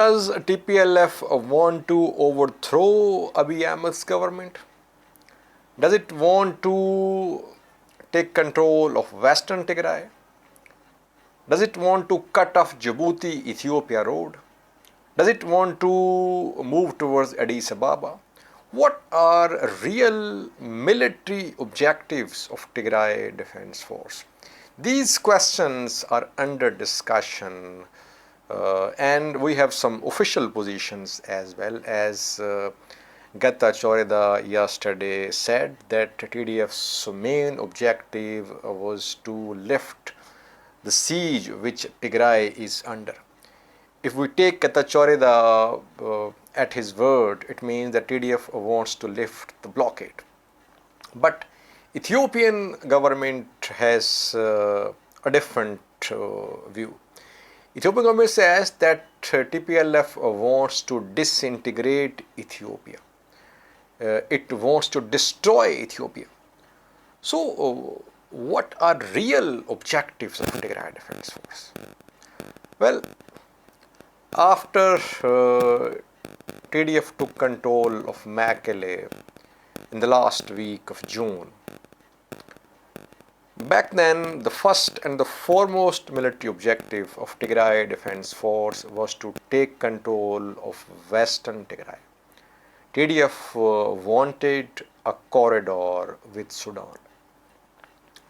Does TPLF want to overthrow Abiy Ahmed's government? Does it want to take control of Western Tigray? Does it want to cut off Djibouti-Ethiopia road? Does it want to move towards Addis Ababa? What are real military objectives of Tigray Defense Force? These questions are under discussion, and we have some official positions as well. As Gata Choreda yesterday said that TDF's main objective was to lift the siege which Tigray is under. If we take Gata Choreda at his word, it means that TDF wants to lift the blockade. But Ethiopian government has a different view. Ethiopian government says that TPLF wants to disintegrate Ethiopia. It wants to destroy Ethiopia. So, what are real objectives of Tigray Defense Force? Well, after TDF took control of Mekelle in the last week of June, back then the first and the foremost military objective of Tigray Defense Force was to take control of Western Tigray. TDF wanted a corridor with Sudan.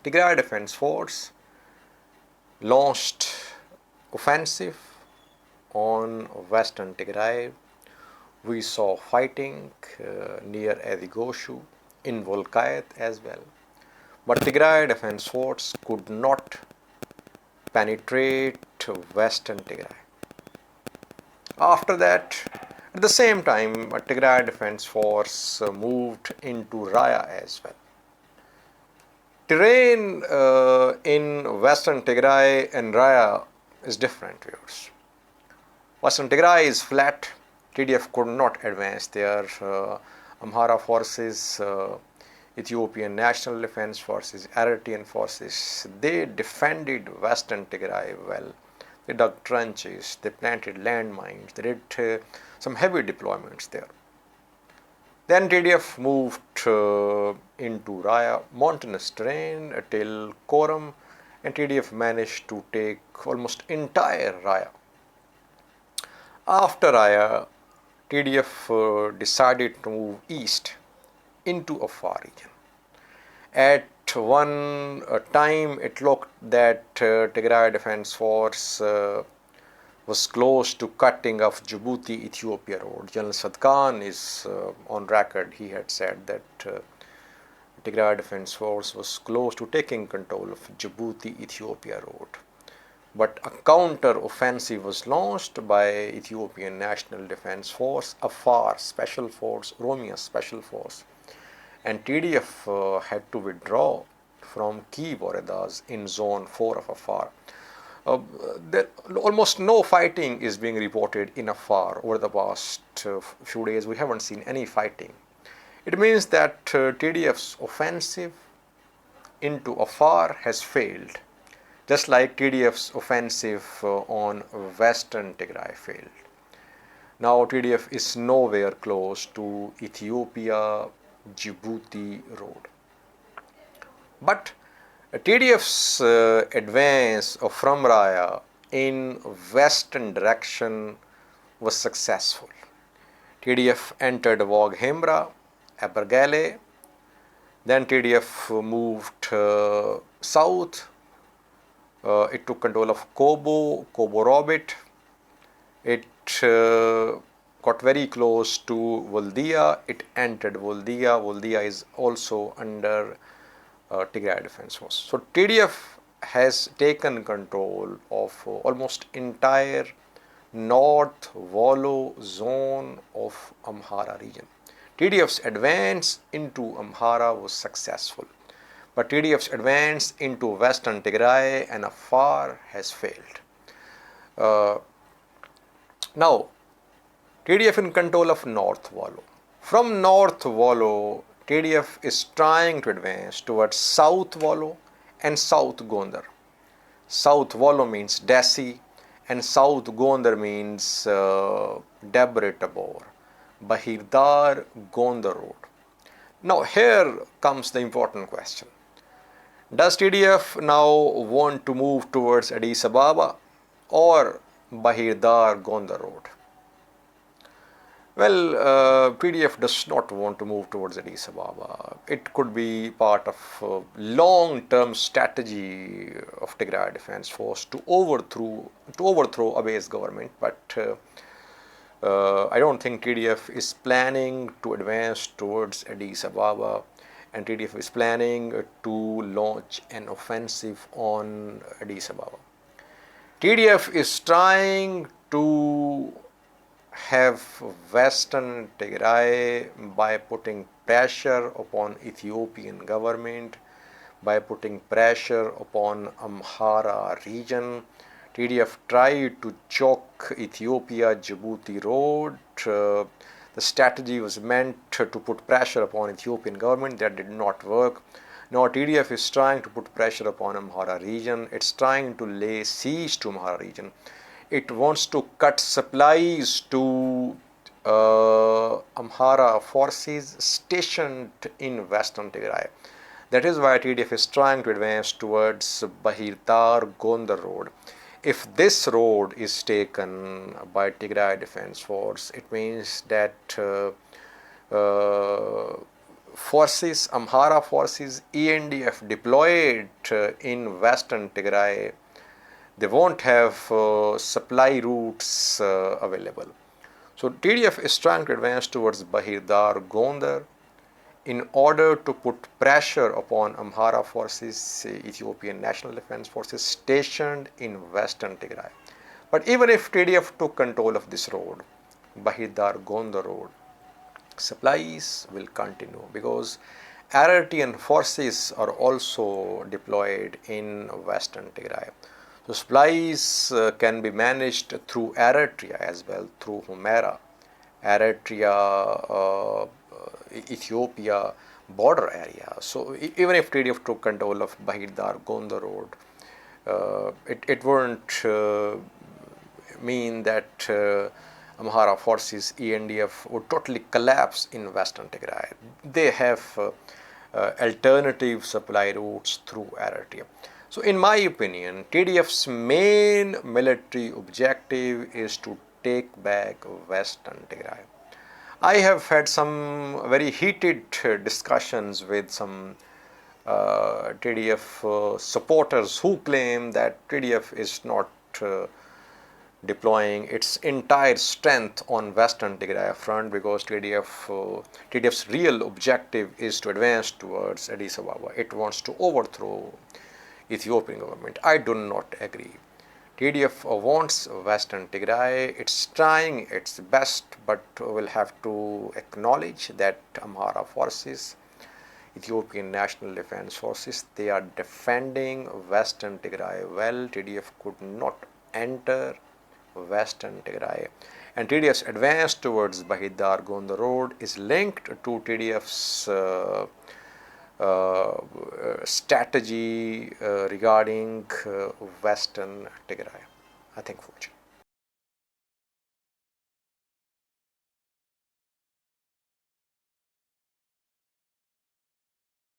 Tigray Defense Force launched offensive on Western Tigray. We saw fighting near Adigoshu, in Volkayet as well. But Tigray Defense Force could not penetrate Western Tigray. After that, at the same time, Tigray Defense Force moved into Raya as well. Terrain in Western Tigray and Raya is different, viewers. Western Tigray is flat. TDF could not advance there. Amhara forces, Ethiopian National Defense Forces, Eritrean forces, they defended Western Tigray well. They dug trenches, they planted landmines, they did some heavy deployments there. Then TDF moved into Raya, mountainous terrain till Koram, and TDF managed to take almost entire Raya. After Raya, TDF decided to move east into Afar region. At one time, it looked that Tigray Defense Force was close to cutting off Djibouti-Ethiopia road. General Sadkan is on record. He had said that Tigray Defense Force was close to taking control of Djibouti-Ethiopia road. But a counter-offensive was launched by Ethiopian National Defense Force, Afar Special Force, Oromia Special Force, and TDF had to withdraw from key woredas in Zone 4 of Afar. Almost no fighting is being reported in Afar over the past few days. We haven't seen any fighting. It means that TDF's offensive into Afar has failed, just like TDF's offensive on Western Tigray failed. Now TDF is nowhere close to Ethiopia-Djibouti road. But TDF's advance from Raya in western direction was successful. TDF entered Wag Hemra, Abergele, then TDF moved south. It took control of Kobo Robit. It got very close to Voldia. It entered Voldia. Voldia is also under Tigray Defense Force. So TDF has taken control of almost entire North Wello zone of Amhara region. TDF's advance into Amhara was successful, but TDF's advance into Western Tigray and Afar has failed. Now, TDF in control of North Wello. From North Wello, TDF is trying to advance towards South Wello and South Gondar. South Wello means Desi and South Gondar means Debre Tabor, Bahirdar Gondar Road. Now here comes the important question. Does TDF now want to move towards Addis Ababa or Bahirdar Gondar Road? Well, TDF does not want to move towards Addis Ababa. It could be part of long-term strategy of Tigray Defense Force to overthrow Abiy's government, but I don't think TDF is planning to advance towards Addis Ababa, and TDF is planning to launch an offensive on Addis Ababa. TDF is trying to have Western Tigray by putting pressure upon Ethiopian government, by putting pressure upon Amhara region. TDF tried to choke Ethiopia-Djibouti road. The strategy was meant to put pressure upon Ethiopian government. That did not work. Now TDF is trying to put pressure upon Amhara region. It's trying to lay siege to Amhara region. It wants to cut supplies to Amhara forces stationed in Western Tigray. That is why TDF is trying to advance towards Bahirdar Gondar Road. If this road is taken by Tigray Defense Force, it means that forces, Amhara forces, ENDF deployed in Western Tigray, they won't have supply routes available. So TDF is trying to advance towards Bahirdar Gondar in order to put pressure upon Amhara forces, Ethiopian National Defense Forces stationed in Western Tigray. But even if TDF took control of this road, Bahirdar Gondar Road, supplies will continue because Eritrean forces are also deployed in Western Tigray. So supplies can be managed through Eritrea as well, through Amhara, Eritrea, Ethiopia border area. So even if TDF took control of Bahirdar Gondar Road, it wouldn't mean that Amhara forces, ENDF, would totally collapse in Western Tigray. They have alternative supply routes through Eritrea. So in my opinion, TDF's main military objective is to take back Western Tigray. I have had some very heated discussions with some TDF supporters who claim that TDF is not deploying its entire strength on Western Tigray front because TDF's real objective is to advance towards Addis Ababa. It wants to overthrow Ethiopian government. I do not agree. TDF wants Western Tigray. It's trying its best, but will have to acknowledge that Amhara forces, Ethiopian National Defense Forces, they are defending Western Tigray well. TDF could not enter Western Tigray. And TDF's advance towards Bahirdar Gondar Road is linked to TDF's strategy regarding Western Tigray. I think for